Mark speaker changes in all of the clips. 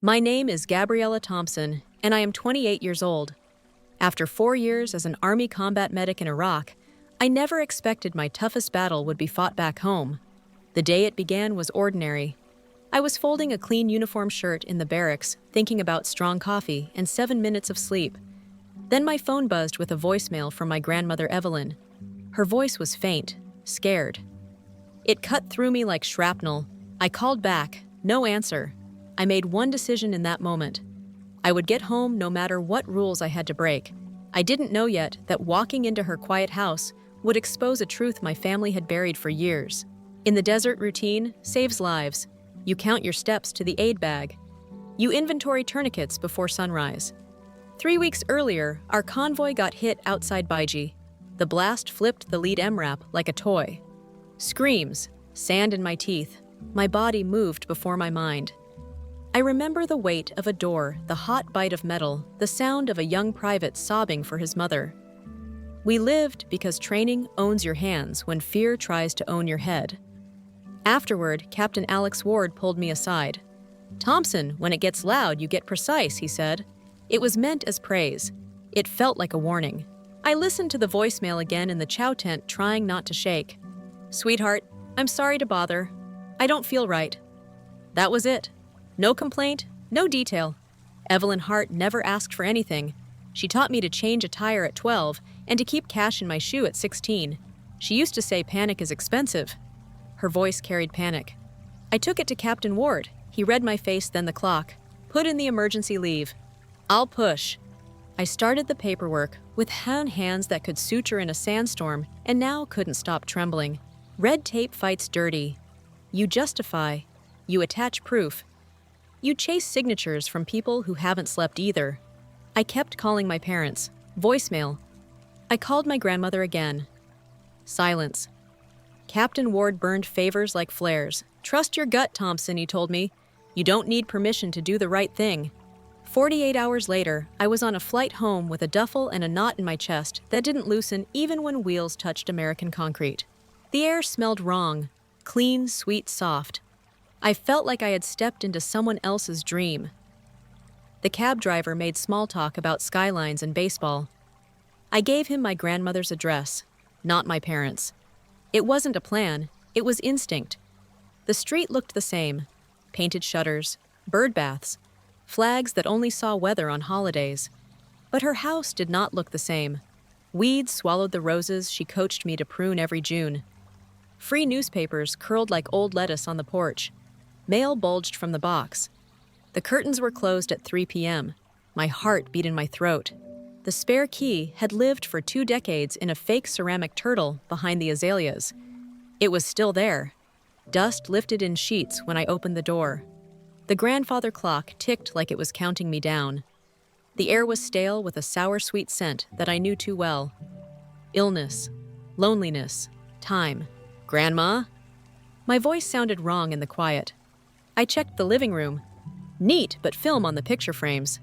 Speaker 1: My name is Gabriella Thompson, and I am 28 years old. After 4 years as an Army combat medic in Iraq, I never expected my toughest battle would be fought back home. The day it began was ordinary. I was folding a clean uniform shirt in the barracks, thinking about strong coffee and 7 minutes of sleep. Then my phone buzzed with a voicemail from my grandmother Evelyn. Her voice was faint, scared. It cut through me like shrapnel. I called back, no answer. I made one decision in that moment. I would get home no matter what rules I had to break. I didn't know yet that walking into her quiet house would expose a truth my family had buried for years. In the desert, routine saves lives. You count your steps to the aid bag. You inventory tourniquets before sunrise. 3 weeks earlier, our convoy got hit outside Baiji. The blast flipped the lead MRAP like a toy. Screams, sand in my teeth. My body moved before my mind. I remember the weight of a door, the hot bite of metal, the sound of a young private sobbing for his mother. We lived because training owns your hands when fear tries to own your head. Afterward, Captain Alex Ward pulled me aside. "Thompson, when it gets loud, you get precise," he said. It was meant as praise. It felt like a warning. I listened to the voicemail again in the chow tent, trying not to shake. "Sweetheart, I'm sorry to bother. I don't feel right." That was it. No complaint, no detail. Evelyn Hart never asked for anything. She taught me to change a tire at 12 and to keep cash in my shoe at 16. She used to say panic is expensive. Her voice carried panic. I took it to Captain Ward. He read my face, then the clock. "Put in the emergency leave." "I'll push." I started the paperwork with hands that could suture in a sandstorm and now couldn't stop trembling. Red tape fights dirty. You justify. You attach proof. You chase signatures from people who haven't slept either. I kept calling my parents. Voicemail. I called my grandmother again. Silence. Captain Ward burned favors like flares. "Trust your gut, Thompson," he told me. "You don't need permission to do the right thing." 48 hours later, I was on a flight home with a duffel and a knot in my chest that didn't loosen even when wheels touched American concrete. The air smelled wrong. Clean, sweet, soft. I felt like I had stepped into someone else's dream. The cab driver made small talk about skylines and baseball. I gave him my grandmother's address, not my parents'. It wasn't a plan, it was instinct. The street looked the same. Painted shutters, bird baths, flags that only saw weather on holidays. But her house did not look the same. Weeds swallowed the roses she coached me to prune every June. Free newspapers curled like old lettuce on the porch. Mail bulged from the box. The curtains were closed at 3 p.m. My heart beat in my throat. The spare key had lived for 2 decades in a fake ceramic turtle behind the azaleas. It was still there. Dust lifted in sheets when I opened the door. The grandfather clock ticked like it was counting me down. The air was stale with a sour-sweet scent that I knew too well. Illness, loneliness, time. "Grandma?" My voice sounded wrong in the quiet. I checked the living room. Neat, but film on the picture frames.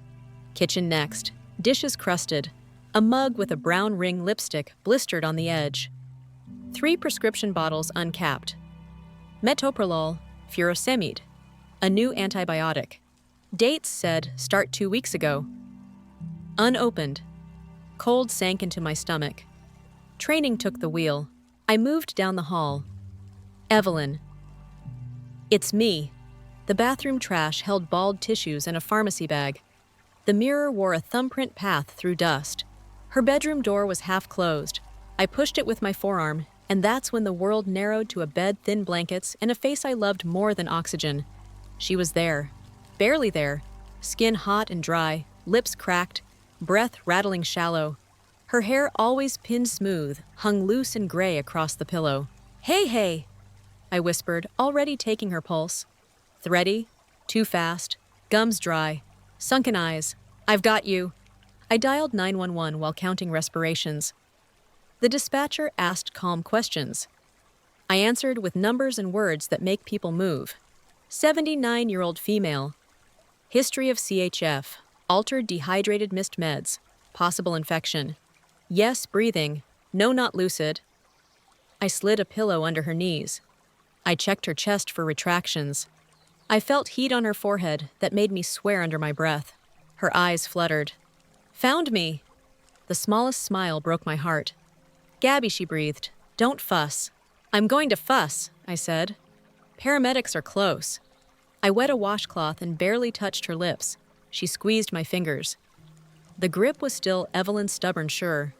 Speaker 1: Kitchen next. Dishes crusted. A mug with a brown ring lipstick blistered on the edge. 3 prescription bottles uncapped. Metoprolol, furosemide. A new antibiotic. Dates said start 2 weeks ago. Unopened. Cold sank into my stomach. Training took the wheel. I moved down the hall. Evelyn. It's me. The bathroom trash held bald tissues and a pharmacy bag. The mirror wore a thumbprint path through dust. Her bedroom door was half closed. I pushed it with my forearm, and that's when the world narrowed to a bed, thin blankets, and a face I loved more than oxygen. She was there. Barely there. Skin hot and dry, lips cracked, breath rattling shallow. Her hair, always pinned smooth, hung loose and gray across the pillow. Hey, I whispered, already taking her pulse. Thready, too fast, gums dry, sunken eyes. "I've got you." I dialed 911 while counting respirations. The dispatcher asked calm questions. I answered with numbers and words that make people move. 79-year-old female. History of CHF, altered dehydrated mist meds, possible infection. Yes, breathing, no, not lucid. I slid a pillow under her knees. I checked her chest for retractions. I felt heat on her forehead that made me swear under my breath. Her eyes fluttered. "Found me!" The smallest smile broke my heart. "Gabby," she breathed, "don't fuss." "I'm going to fuss," I said. "Paramedics are close." I wet a washcloth and barely touched her lips. She squeezed my fingers. The grip was still Evelyn's stubborn sure.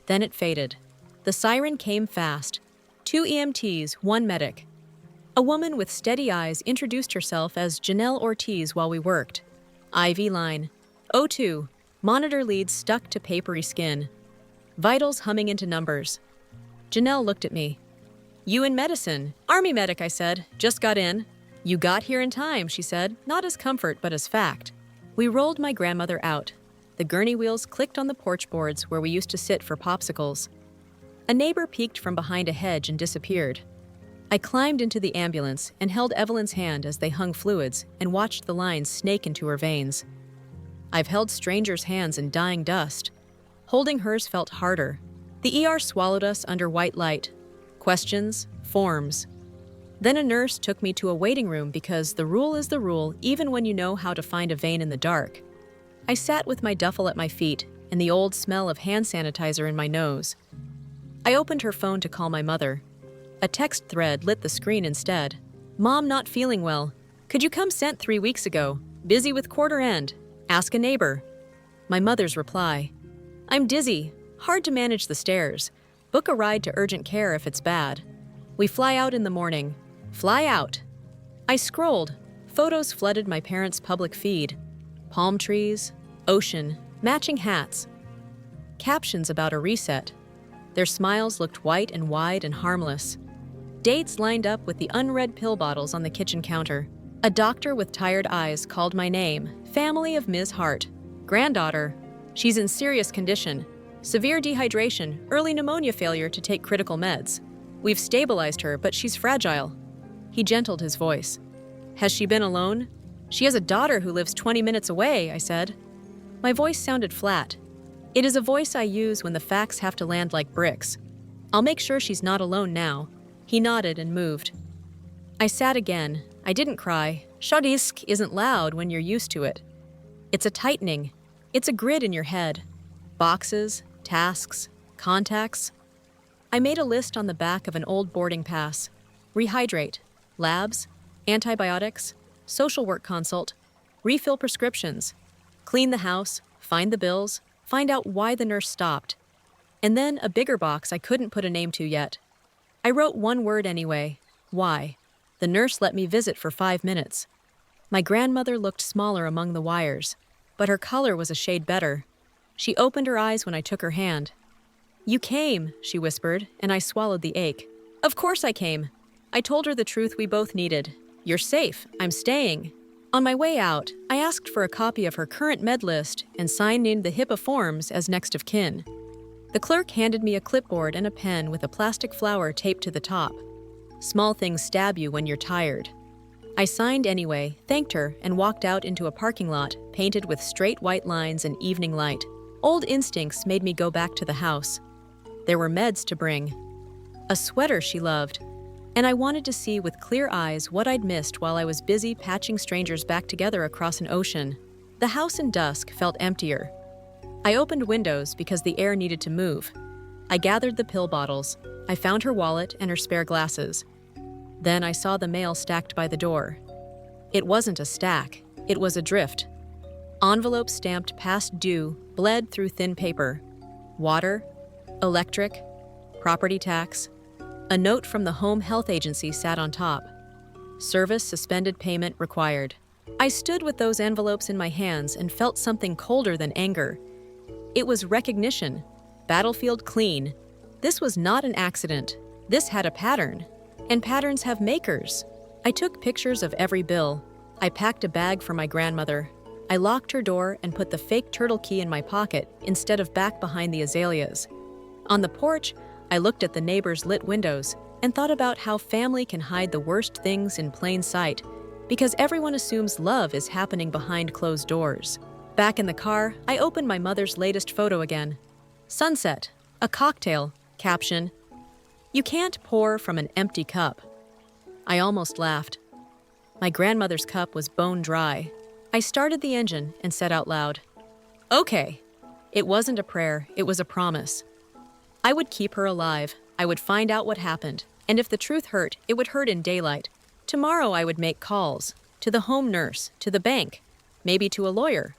Speaker 1: Then it faded. The siren came fast. 2 EMTs, 1 medic. A woman with steady eyes introduced herself as Janelle Ortiz while we worked. IV line. O2. Monitor leads stuck to papery skin. Vitals humming into numbers. Janelle looked at me. "You in medicine?" "Army medic," I said. "Just got in." "You got here in time," she said, not as comfort but as fact. We rolled my grandmother out. The gurney wheels clicked on the porch boards where we used to sit for popsicles. A neighbor peeked from behind a hedge and disappeared. I climbed into the ambulance and held Evelyn's hand as they hung fluids and watched the lines snake into her veins. I've held strangers' hands in dying dust. Holding hers felt harder. The ER swallowed us under white light. Questions, forms. Then a nurse took me to a waiting room because the rule is the rule even when you know how to find a vein in the dark. I sat with my duffel at my feet and the old smell of hand sanitizer in my nose. I opened her phone to call my mother. A text thread lit the screen instead. "Mom not feeling well. Could you come sent 3 weeks ago? Busy with quarter end. Ask a neighbor." My mother's reply. "I'm dizzy. Hard to manage the stairs. Book a ride to urgent care if it's bad. We fly out in the morning. Fly out." I scrolled. Photos flooded my parents' public feed. Palm trees, ocean, matching hats. Captions about a reset. Their smiles looked white and wide and harmless. Dates lined up with the unread pill bottles on the kitchen counter. A doctor with tired eyes called my name. Family of Ms. Hart. Granddaughter. She's in serious condition. Severe dehydration, early pneumonia failure to take critical meds. We've stabilized her, but she's fragile. He gentled his voice. Has she been alone? She has a daughter who lives 20 minutes away, I said. My voice sounded flat. It is a voice I use when the facts have to land like bricks. I'll make sure she's not alone now. He nodded and moved. I sat again. I didn't cry. Shadisk isn't loud when you're used to it. It's a tightening. It's a grid in your head. Boxes, tasks, contacts. I made a list on the back of an old boarding pass. Rehydrate, labs, antibiotics, social work consult, refill prescriptions, clean the house, find the bills, find out why the nurse stopped. And then a bigger box I couldn't put a name to yet. I wrote one word anyway, why. The nurse let me visit for 5 minutes. My grandmother looked smaller among the wires, but her color was a shade better. She opened her eyes when I took her hand. You came, she whispered, and I swallowed the ache. Of course I came. I told her the truth we both needed. You're safe. I'm staying. On my way out, I asked for a copy of her current med list and signed in the HIPAA forms as next of kin. The clerk handed me a clipboard and a pen with a plastic flower taped to the top. Small things stab you when you're tired. I signed anyway, thanked her, and walked out into a parking lot painted with straight white lines and evening light. Old instincts made me go back to the house. There were meds to bring. A sweater she loved, and I wanted to see with clear eyes what I'd missed while I was busy patching strangers back together across an ocean. The house in dusk felt emptier. I opened windows because the air needed to move. I gathered the pill bottles. I found her wallet and her spare glasses. Then I saw the mail stacked by the door. It wasn't a stack. It was a drift. Envelopes stamped past due bled through thin paper. Water, electric, property tax. A note from the home health agency sat on top. Service suspended payment required. I stood with those envelopes in my hands and felt something colder than anger. It was recognition. Battlefield clean. This was not an accident. This had a pattern. And patterns have makers. I took pictures of every bill. I packed a bag for my grandmother. I locked her door and put the fake turtle key in my pocket instead of back behind the azaleas. On the porch, I looked at the neighbors' lit windows and thought about how family can hide the worst things in plain sight because everyone assumes love is happening behind closed doors. Back in the car, I opened my mother's latest photo again. Sunset, a cocktail, caption, "You can't pour from an empty cup." I almost laughed. My grandmother's cup was bone dry. I started the engine and said out loud, "Okay." It wasn't a prayer, it was a promise. I would keep her alive. I would find out what happened. And if the truth hurt, it would hurt in daylight. Tomorrow I would make calls. To the home nurse, to the bank, maybe to a lawyer.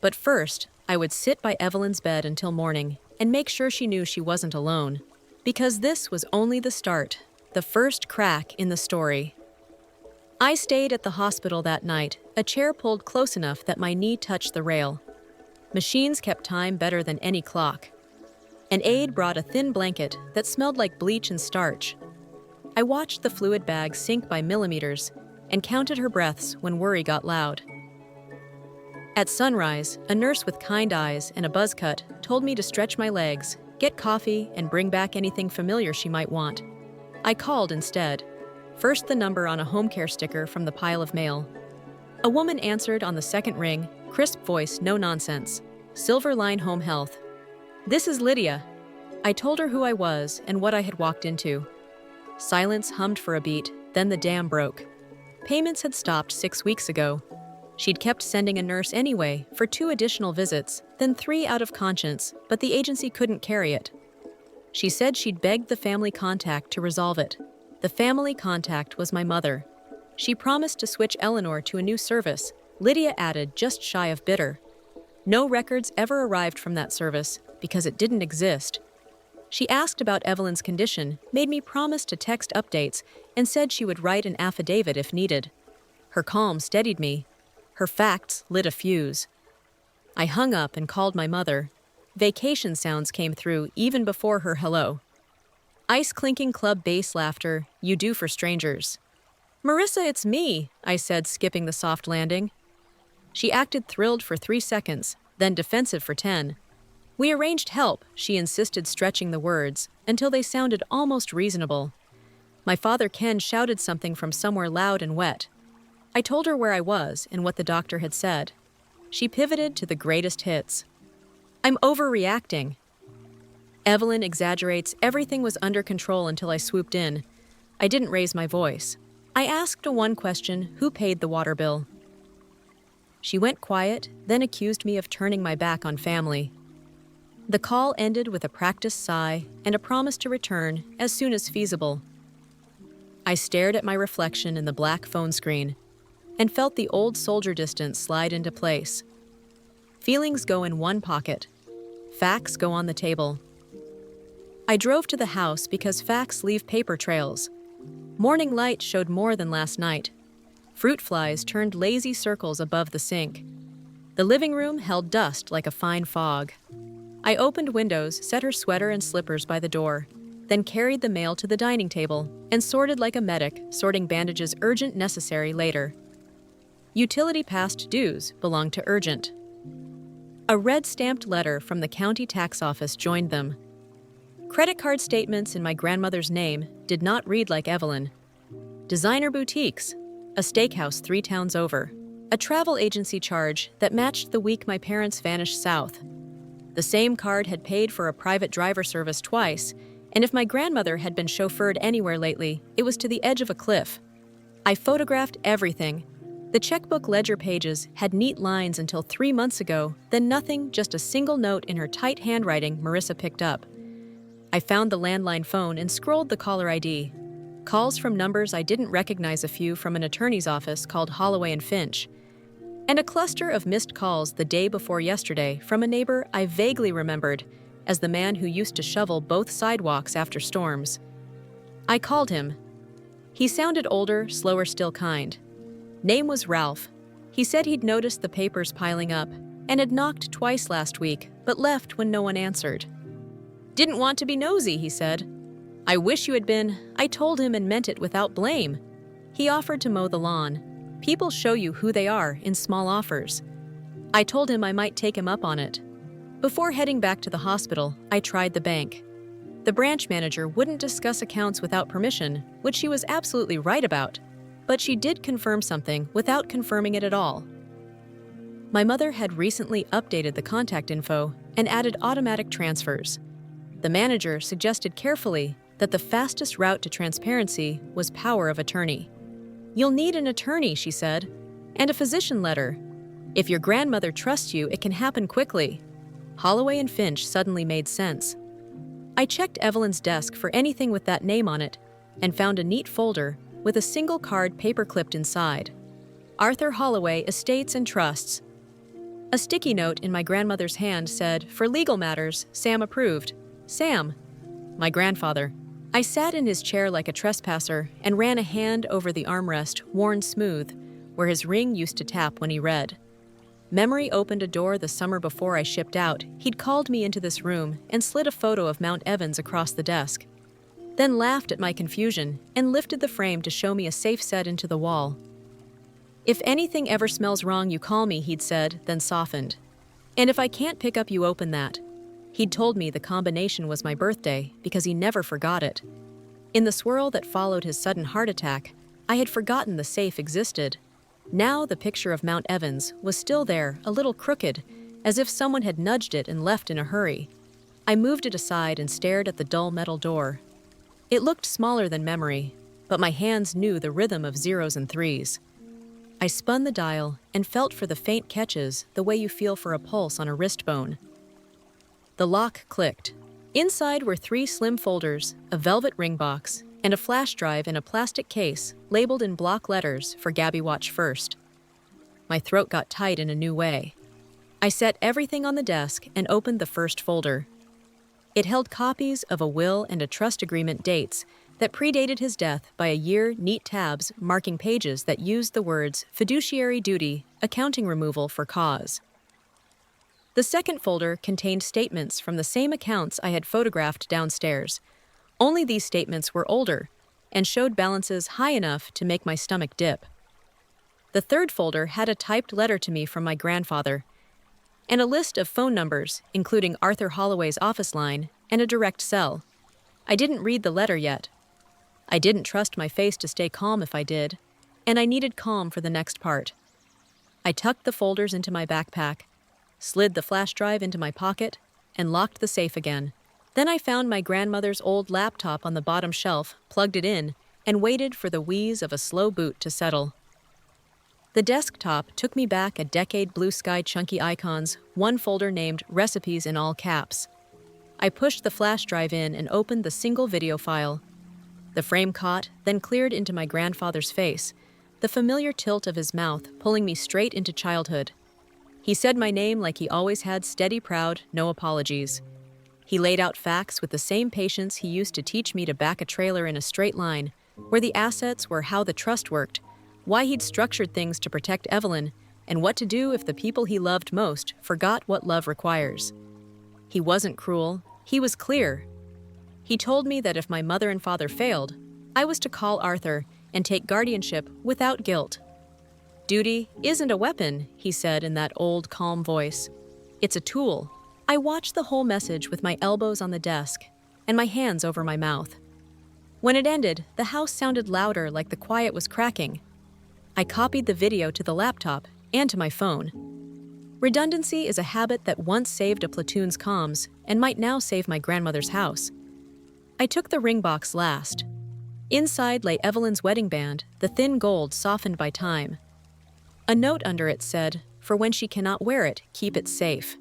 Speaker 1: But first, I would sit by Evelyn's bed until morning and make sure she knew she wasn't alone. Because this was only the start, the first crack in the story. I stayed at the hospital that night, a chair pulled close enough that my knee touched the rail. Machines kept time better than any clock. An aide brought a thin blanket that smelled like bleach and starch. I watched the fluid bag sink by millimeters and counted her breaths when worry got loud. At sunrise, a nurse with kind eyes and a buzz cut told me to stretch my legs, get coffee, and bring back anything familiar she might want. I called instead. First the number on a home care sticker from the pile of mail. A woman answered on the second ring, crisp voice, no nonsense. Silver Line Home Health. "This is Lydia." I told her who I was and what I had walked into. Silence hummed for a beat, then the dam broke. Payments had stopped 6 weeks ago. She'd kept sending a nurse anyway for 2 additional visits, then 3 out of conscience, but the agency couldn't carry it. She said she'd begged the family contact to resolve it. The family contact was my mother. She promised to switch Eleanor to a new service, Lydia added, just shy of bitter. No records ever arrived from that service because it didn't exist. She asked about Evelyn's condition, made me promise to text updates, and said she would write an affidavit if needed. Her calm steadied me. Her facts lit a fuse. I hung up and called my mother. Vacation sounds came through even before her hello. Ice-clinking club bass laughter, you do for strangers. "Marissa, it's me," I said, skipping the soft landing. She acted thrilled for 3 seconds, then defensive for 10. "We arranged help," she insisted, stretching the words, until they sounded almost reasonable. My father Ken shouted something from somewhere loud and wet. I told her where I was and what the doctor had said. She pivoted to the greatest hits. "I'm overreacting." Evelyn exaggerates, everything was under control until I swooped in. I didn't raise my voice. I asked one question, who paid the water bill? She went quiet, then accused me of turning my back on family. The call ended with a practiced sigh and a promise to return as soon as feasible. I stared at my reflection in the black phone screen and felt the old soldier distance slide into place. Feelings go in one pocket. Facts go on the table. I drove to the house because facts leave paper trails. Morning light showed more than last night. Fruit flies turned lazy circles above the sink. The living room held dust like a fine fog. I opened windows, set her sweater and slippers by the door, then carried the mail to the dining table and sorted like a medic, sorting bandages urgent, necessary later. Utility past dues belonged to urgent. A red-stamped letter from the county tax office joined them. Credit card statements in my grandmother's name did not read like Evelyn. Designer boutiques, a steakhouse 3 towns over, a travel agency charge that matched the week my parents vanished south. The same card had paid for a private driver service twice, and if my grandmother had been chauffeured anywhere lately, it was to the edge of a cliff. I photographed everything. The checkbook ledger pages had neat lines until 3 months ago, then nothing, just a single note in her tight handwriting Marissa picked up. I found the landline phone and scrolled the caller ID. Calls from numbers I didn't recognize, a few from an attorney's office called Holloway and Finch, and a cluster of missed calls the day before yesterday from a neighbor I vaguely remembered as the man who used to shovel both sidewalks after storms. I called him. He sounded older, slower, still kind. Name was Ralph. He said he'd noticed the papers piling up and had knocked twice last week, but left when no one answered. "Didn't want to be nosy," he said. "I wish you had been." I told him and meant it without blame. He offered to mow the lawn. People show you who they are in small offers. I told him I might take him up on it. Before heading back to the hospital, I tried the bank. The branch manager wouldn't discuss accounts without permission, which she was absolutely right about, but she did confirm something without confirming it at all. My mother had recently updated the contact info and added automatic transfers. The manager suggested carefully that the fastest route to transparency was power of attorney. "You'll need an attorney," she said, "and a physician letter. If your grandmother trusts you, it can happen quickly." Holloway and Finch suddenly made sense. I checked Evelyn's desk for anything with that name on it and found a neat folder with a single card paper-clipped inside. Arthur Holloway, Estates and Trusts. A sticky note in my grandmother's hand said, "For legal matters, Sam approved." Sam, my grandfather. I sat in his chair like a trespasser and ran a hand over the armrest, worn smooth, where his ring used to tap when he read. Memory opened a door the summer before I shipped out. He'd called me into this room and slid a photo of Mount Evans across the desk, then laughed at my confusion and lifted the frame to show me a safe set into the wall. "If anything ever smells wrong, you call me," he'd said, then softened. "And if I can't pick up, you open that." He'd told me the combination was my birthday because he never forgot it. In the swirl that followed his sudden heart attack, I had forgotten the safe existed. Now the picture of Mount Evans was still there, a little crooked, as if someone had nudged it and left in a hurry. I moved it aside and stared at the dull metal door. It looked smaller than memory, but my hands knew the rhythm of zeros and threes. I spun the dial and felt for the faint catches the way you feel for a pulse on a wrist bone. The lock clicked. Inside were 3 slim folders, a velvet ring box, and a flash drive in a plastic case labeled in block letters for Gabby Watch First. My throat got tight in a new way. I set everything on the desk and opened the first folder. It held copies of a will and a trust agreement dates that predated his death by a year, neat tabs marking pages that used the words fiduciary duty, accounting removal for cause. The second folder contained statements from the same accounts I had photographed downstairs. Only these statements were older and showed balances high enough to make my stomach dip. The third folder had a typed letter to me from my grandfather and a list of phone numbers, including Arthur Holloway's office line and a direct cell. I didn't read the letter yet. I didn't trust my face to stay calm if I did, and I needed calm for the next part. I tucked the folders into my backpack, slid the flash drive into my pocket, and locked the safe again. Then I found my grandmother's old laptop on the bottom shelf, plugged it in, and waited for the wheeze of a slow boot to settle. The desktop took me back a decade, blue sky chunky icons, one folder named Recipes in all caps. I pushed the flash drive in and opened the single video file. The frame caught, then cleared into my grandfather's face, the familiar tilt of his mouth pulling me straight into childhood. He said my name like he always had, steady, proud, no apologies. He laid out facts with the same patience he used to teach me to back a trailer in a straight line, where the assets were, how the trust worked, why he'd structured things to protect Evelyn, and what to do if the people he loved most forgot what love requires. He wasn't cruel, he was clear. He told me that if my mother and father failed, I was to call Arthur and take guardianship without guilt. "Duty isn't a weapon," he said in that old, calm voice. "It's a tool." I watched the whole message with my elbows on the desk and my hands over my mouth. When it ended, the house sounded louder, like the quiet was cracking. I copied the video to the laptop and to my phone. Redundancy is a habit that once saved a platoon's comms and might now save my grandmother's house. I took the ring box last. Inside lay Evelyn's wedding band, the thin gold softened by time. A note under it said, "For when she cannot wear it, keep it safe."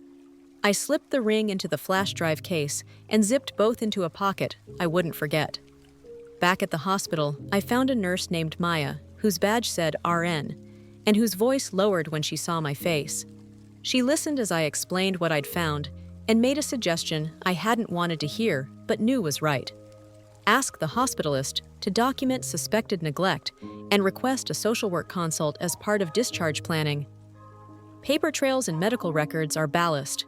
Speaker 1: I slipped the ring into the flash drive case and zipped both into a pocket I wouldn't forget. Back at the hospital, I found a nurse named Maya, whose badge said RN, and whose voice lowered when she saw my face. She listened as I explained what I'd found and made a suggestion I hadn't wanted to hear but knew was right. Ask the hospitalist to document suspected neglect and request a social work consult as part of discharge planning. Paper trails and medical records are ballast.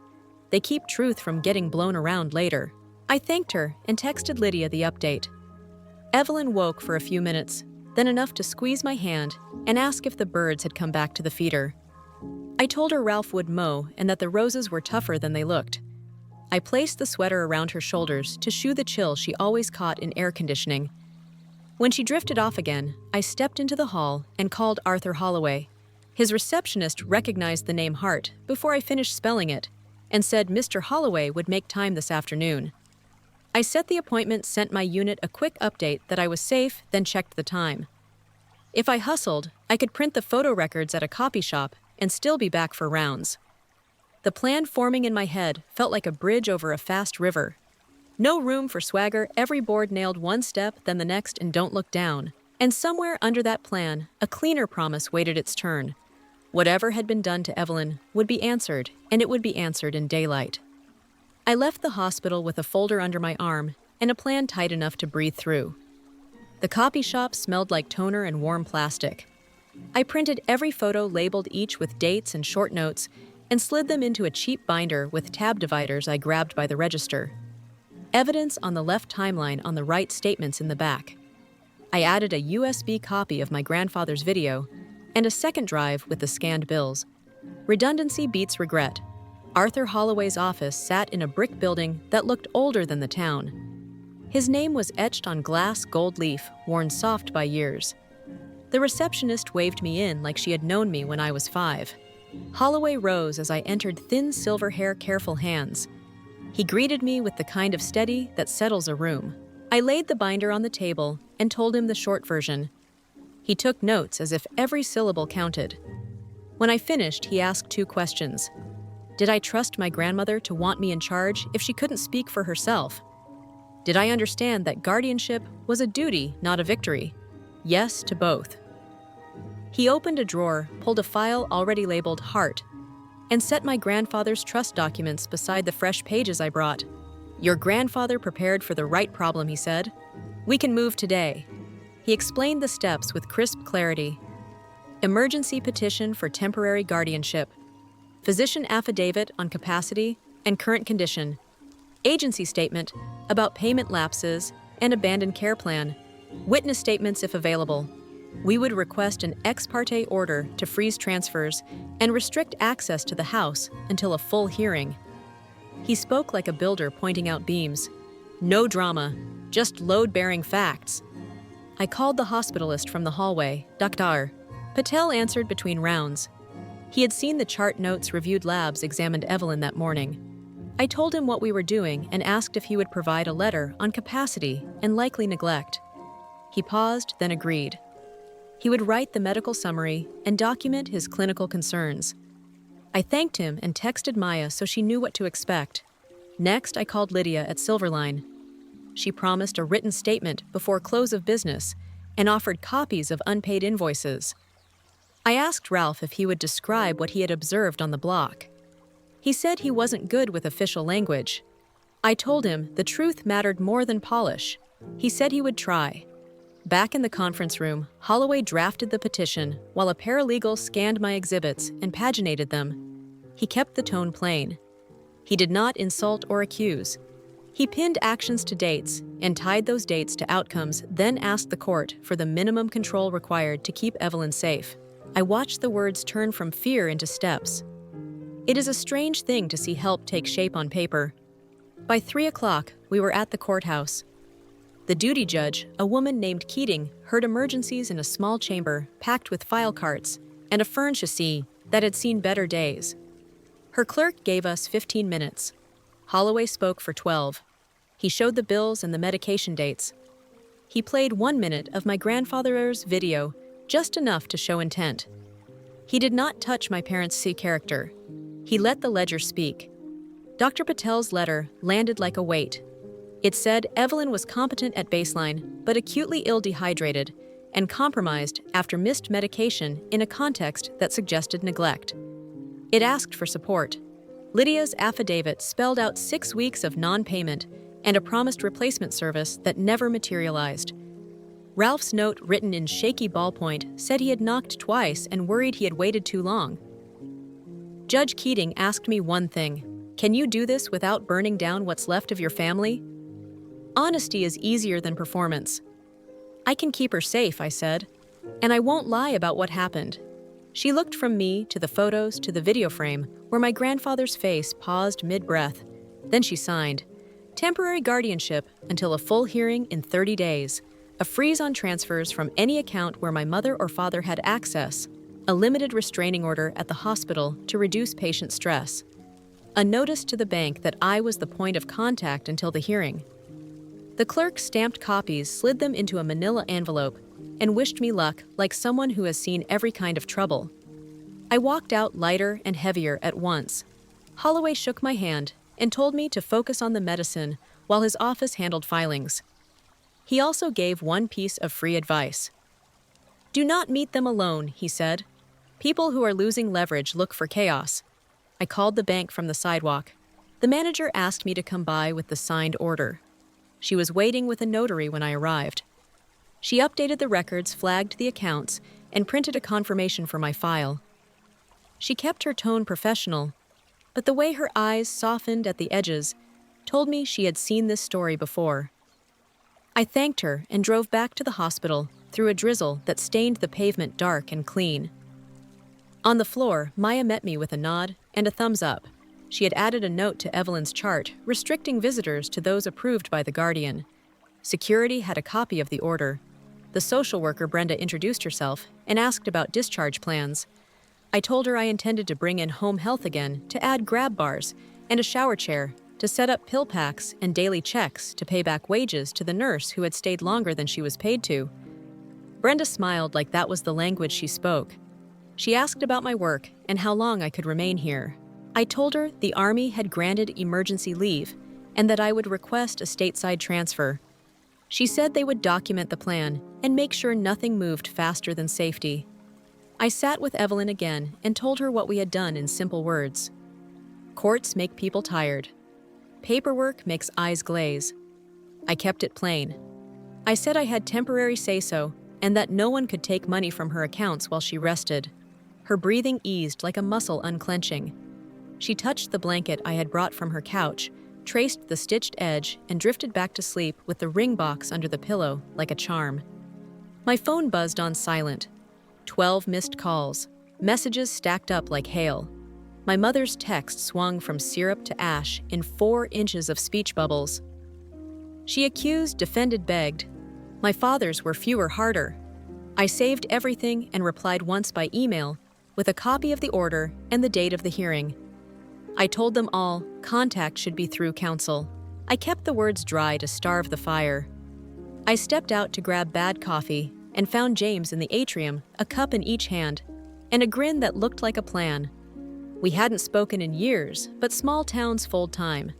Speaker 1: They keep truth from getting blown around later. I thanked her and texted Lydia the update. Evelyn woke for a few minutes, then enough to squeeze my hand and ask if the birds had come back to the feeder. I told her Ralph would mow and that the roses were tougher than they looked. I placed the sweater around her shoulders to shoo the chill she always caught in air conditioning. When she drifted off again, I stepped into the hall and called Arthur Holloway. His receptionist recognized the name Hart before I finished spelling it and said Mr. Holloway would make time this afternoon. I set the appointment, sent my unit a quick update that I was safe, then checked the time. If I hustled, I could print the photo records at a copy shop and still be back for rounds. The plan forming in my head felt like a bridge over a fast river. No room for swagger, every board nailed one step, then the next, and don't look down. And somewhere under that plan, a cleaner promise waited its turn. Whatever had been done to Evelyn would be answered, and it would be answered in daylight. I left the hospital with a folder under my arm and a plan tight enough to breathe through. The copy shop smelled like toner and warm plastic. I printed every photo labeled each with dates and short notes and slid them into a cheap binder with tab dividers I grabbed by the register. Evidence on the left, timeline on the right, statements in the back. I added a USB copy of my grandfather's video and a second drive with the scanned bills. Redundancy beats regret. Arthur Holloway's office sat in a brick building that looked older than the town. His name was etched on glass gold leaf, worn soft by years. The receptionist waved me in like she had known me when I was 5. Holloway rose as I entered, thin silver hair, careful hands. He greeted me with the kind of steady that settles a room. I laid the binder on the table and told him the short version. He took notes as if every syllable counted. When I finished, he asked 2 questions. Did I trust my grandmother to want me in charge if she couldn't speak for herself? Did I understand that guardianship was a duty, not a victory? Yes to both. He opened a drawer, pulled a file already labeled Heart, and set my grandfather's trust documents beside the fresh pages I brought. Your grandfather prepared for the right problem, he said. We can move today. He explained the steps with crisp clarity. Emergency petition for temporary guardianship. Physician affidavit on capacity and current condition. Agency statement about payment lapses and abandoned care plan. Witness statements if available. We would request an ex parte order to freeze transfers and restrict access to the house until a full hearing. He spoke like a builder pointing out beams. No drama, just load-bearing facts. I called the hospitalist from the hallway, Dr. Patel answered between rounds. He had seen the chart notes, reviewed labs, examined Evelyn that morning. I told him what we were doing and asked if he would provide a letter on capacity and likely neglect. He paused, then agreed. He would write the medical summary and document his clinical concerns. I thanked him and texted Maya so she knew what to expect. Next, I called Lydia at Silverline. She promised a written statement before close of business and offered copies of unpaid invoices. I asked Ralph if he would describe what he had observed on the block. He said he wasn't good with official language. I told him the truth mattered more than polish. He said he would try. Back in the conference room, Holloway drafted the petition while a paralegal scanned my exhibits and paginated them. He kept the tone plain. He did not insult or accuse. He pinned actions to dates and tied those dates to outcomes, then asked the court for the minimum control required to keep Evelyn safe. I watched the words turn from fear into steps. It is a strange thing to see help take shape on paper. By 3 o'clock, we were at the courthouse. The duty judge, a woman named Keating, heard emergencies in a small chamber packed with file carts and a fern chassis that had seen better days. Her clerk gave us 15 minutes. Holloway spoke for 12. He showed the bills and the medication dates. He played 1 minute of my grandfather's video, just enough to show intent. He did not touch my parents' C character. He let the ledger speak. Dr. Patel's letter landed like a weight. It said Evelyn was competent at baseline, but acutely ill, dehydrated, and compromised after missed medication in a context that suggested neglect. It asked for support. Lydia's affidavit spelled out 6 weeks of non-payment and a promised replacement service that never materialized. Ralph's note, written in shaky ballpoint, said he had knocked twice and worried he had waited too long. Judge Keating asked me one thing. Can you do this without burning down what's left of your family? Honesty is easier than performance. I can keep her safe, I said, and I won't lie about what happened. She looked from me to the photos to the video frame where my grandfather's face paused mid-breath. Then she signed. Temporary guardianship until a full hearing in 30 days. A freeze on transfers from any account where my mother or father had access. A limited restraining order at the hospital to reduce patient stress. A notice to the bank that I was the point of contact until the hearing. The clerk stamped copies, slid them into a manila envelope, and wished me luck like someone who has seen every kind of trouble. I walked out lighter and heavier at once. Holloway shook my hand and told me to focus on the medicine while his office handled filings. He also gave one piece of free advice. "Do not meet them alone," he said. "People who are losing leverage look for chaos." I called the bank from the sidewalk. The manager asked me to come by with the signed order. She was waiting with a notary when I arrived. She updated the records, flagged the accounts, and printed a confirmation for my file. She kept her tone professional, but the way her eyes softened at the edges told me she had seen this story before. I thanked her and drove back to the hospital through a drizzle that stained the pavement dark and clean. On the floor, Maya met me with a nod and a thumbs up. She had added a note to Evelyn's chart, restricting visitors to those approved by the guardian. Security had a copy of the order. The social worker, Brenda, introduced herself and asked about discharge plans. I told her I intended to bring in home health again, to add grab bars and a shower chair, to set up pill packs and daily checks to pay back wages to the nurse who had stayed longer than she was paid to. Brenda smiled like that was the language she spoke. She asked about my work and how long I could remain here. I told her the Army had granted emergency leave and that I would request a stateside transfer. She said they would document the plan and make sure nothing moved faster than safety. I sat with Evelyn again and told her what we had done in simple words. Courts make people tired. Paperwork makes eyes glaze. I kept it plain. I said I had temporary say-so and that no one could take money from her accounts while she rested. Her breathing eased like a muscle unclenching. She touched the blanket I had brought from her couch, traced the stitched edge, and drifted back to sleep with the ring box under the pillow like a charm. My phone buzzed on silent. 12 missed calls, messages stacked up like hail. My mother's text swung from syrup to ash in 4 inches of speech bubbles. She accused, defended, begged. My father's were fewer, harder. I saved everything and replied once by email with a copy of the order and the date of the hearing. I told them all contact should be through counsel. I kept the words dry to starve the fire. I stepped out to grab bad coffee and found James in the atrium, a cup in each hand, and a grin that looked like a plan. We hadn't spoken in years, but small towns fold time.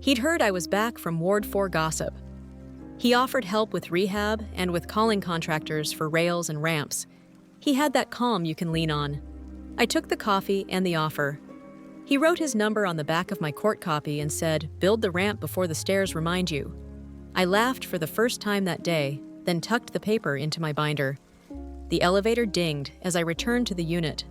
Speaker 1: He'd heard I was back from Ward 4 gossip. He offered help with rehab and with calling contractors for rails and ramps. He had that calm you can lean on. I took the coffee and the offer. He wrote his number on the back of my court copy and said, "Build the ramp before the stairs remind you." I laughed for the first time that day, then tucked the paper into my binder. The elevator dinged as I returned to the unit.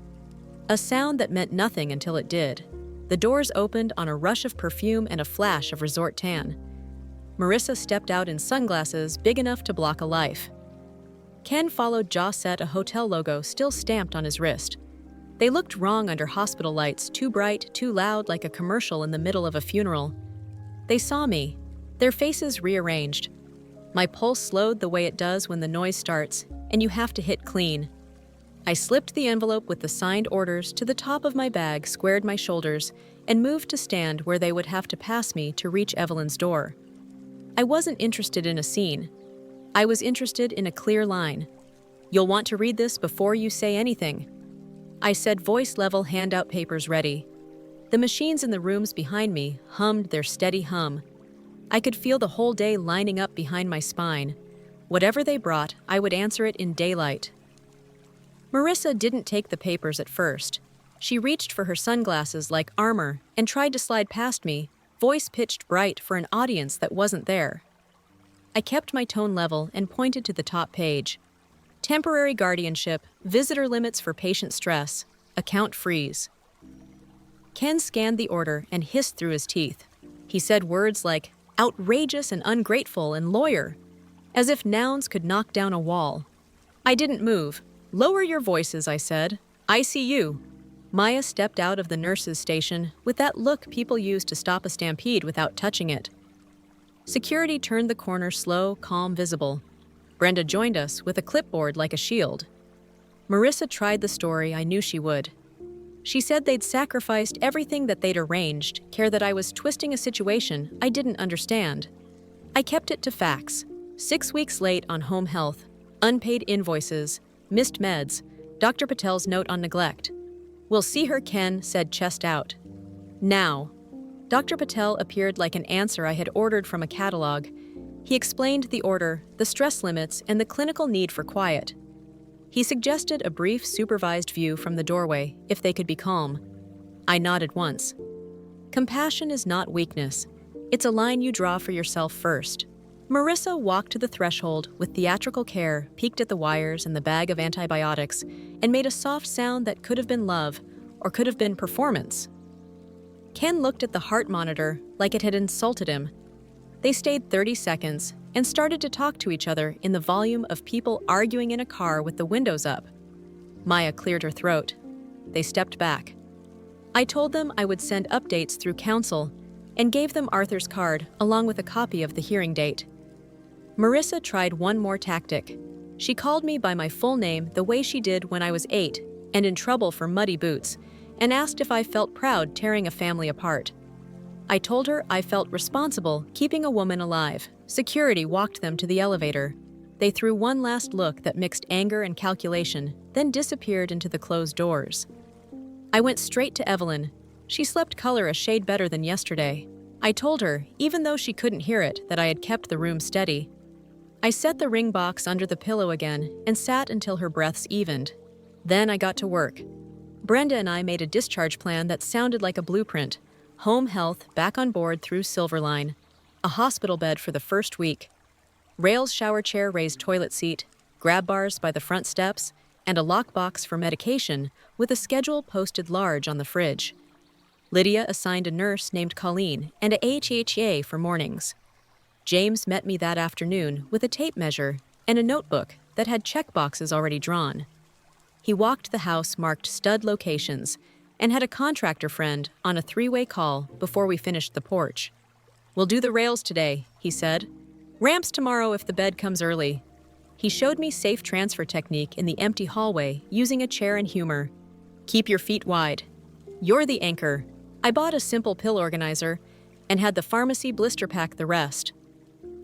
Speaker 1: A sound that meant nothing until it did. The doors opened on a rush of perfume and a flash of resort tan. Marissa stepped out in sunglasses big enough to block a life. Ken followed Jaw Set, a hotel logo still stamped on his wrist. They looked wrong under hospital lights, too bright, too loud, like a commercial in the middle of a funeral. They saw me, their faces rearranged. My pulse slowed the way it does when the noise starts, and you have to hit clean. I slipped the envelope with the signed orders to the top of my bag, squared my shoulders, and moved to stand where they would have to pass me to reach Evelyn's door. I wasn't interested in a scene. I was interested in a clear line. "You'll want to read this before you say anything." I said, voice level, handout papers ready. The machines in the rooms behind me hummed their steady hum. I could feel the whole day lining up behind my spine. Whatever they brought, I would answer it in daylight. Marissa didn't take the papers at first. She reached for her sunglasses like armor and tried to slide past me, voice pitched bright for an audience that wasn't there. I kept my tone level and pointed to the top page. Temporary guardianship, visitor limits for patient stress, account freeze. Ken scanned the order and hissed through his teeth. He said words like outrageous and ungrateful and lawyer, as if nouns could knock down a wall. I didn't move. "Lower your voices," I said. "I see you." Maya stepped out of the nurse's station with that look people use to stop a stampede without touching it. Security turned the corner, slow, calm, visible. Brenda joined us with a clipboard like a shield. Marissa tried the story I knew she would. She said they'd sacrificed everything that they'd arranged, care that I was twisting a situation I didn't understand. I kept it to facts. 6 weeks late on home health, Unpaid invoices, missed meds, Dr. Patel's note on neglect. "We'll see her, Ken," said chest out. "Now." Dr. Patel appeared like an answer I had ordered from a catalog. He explained the order, the stress limits, and the clinical need for quiet. He suggested a brief supervised view from the doorway, if they could be calm. I nodded once. Compassion is not weakness. It's a line you draw for yourself first. Marissa walked to the threshold with theatrical care, peeked at the wires and the bag of antibiotics, and made a soft sound that could have been love, or could have been performance. Ken looked at the heart monitor like it had insulted him. They stayed 30 seconds and started to talk to each other in the volume of people arguing in a car with the windows up. Maya cleared her throat. They stepped back. I told them I would send updates through counsel and gave them Arthur's card along with a copy of the hearing date. Marissa tried one more tactic. She called me by my full name the way she did when I was 8 and in trouble for muddy boots, and asked if I felt proud tearing a family apart. I told her I felt responsible keeping a woman alive. Security walked them to the elevator. They threw one last look that mixed anger and calculation, then disappeared into the closed doors. I went straight to Evelyn. She slept color a shade better than yesterday. I told her, even though she couldn't hear it, that I had kept the room steady. I set the ring box under the pillow again and sat until her breaths evened. Then I got to work. Brenda and I made a discharge plan that sounded like a blueprint. Home health back on board through Silverline. A hospital bed for the first week. Rails shower chair raised toilet seat, grab bars by the front steps, and a lockbox for medication with a schedule posted large on the fridge. Lydia assigned a nurse named Colleen and a HHA for mornings. James met me that afternoon with a tape measure and a notebook that had check boxes already drawn. He walked the house marked stud locations and had a contractor friend on a 3-way call before we finished the porch. "We'll do the rails today," he said. "Ramps tomorrow if the bed comes early." He showed me safe transfer technique in the empty hallway using a chair and humor. "Keep your feet wide. You're the anchor." I bought a simple pill organizer and had the pharmacy blister pack the rest.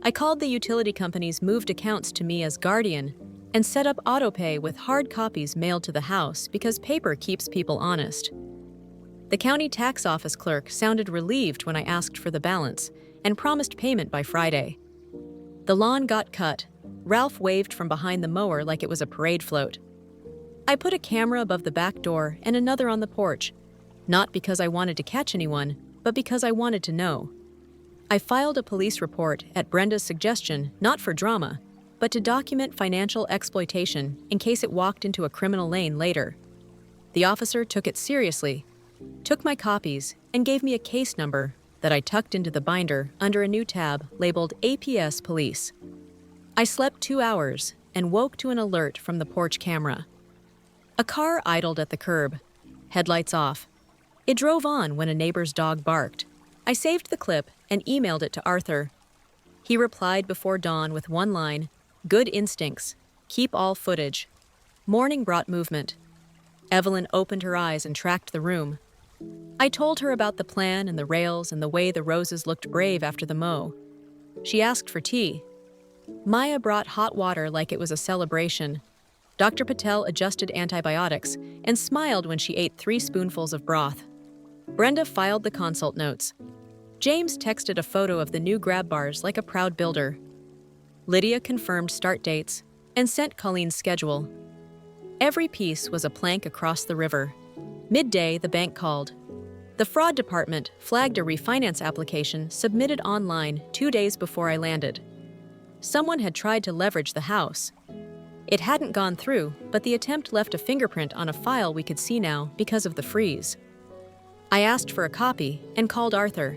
Speaker 1: I called the utility company's moved accounts to me as guardian and set up autopay with hard copies mailed to the house because paper keeps people honest. The county tax office clerk sounded relieved when I asked for the balance and promised payment by Friday. The lawn got cut. Ralph waved from behind the mower like it was a parade float. I put a camera above the back door and another on the porch, not because I wanted to catch anyone, but because I wanted to know. I filed a police report at Brenda's suggestion, not for drama, but to document financial exploitation in case it walked into a criminal lane later. The officer took it seriously, took my copies, and gave me a case number that I tucked into the binder under a new tab labeled APS Police. I slept 2 hours and woke to an alert from the porch camera. A car idled at the curb, headlights off. It drove on when a neighbor's dog barked. I saved the clip and emailed it to Arthur. He replied before dawn with one line, "Good instincts. Keep all footage." Morning brought movement. Evelyn opened her eyes and tracked the room. I told her about the plan and the rails and the way the roses looked brave after the mow. She asked for tea. Maya brought hot water like it was a celebration. Dr. Patel adjusted antibiotics and smiled when she ate 3 spoonfuls of broth. Brenda filed the consult notes. James texted a photo of the new grab bars like a proud builder. Lydia confirmed start dates and sent Colleen's schedule. Every piece was a plank across the river. Midday, the bank called. The fraud department flagged a refinance application submitted online 2 days before I landed. Someone had tried to leverage the house. It hadn't gone through, but the attempt left a fingerprint on a file we could see now because of the freeze. I asked for a copy and called Arthur.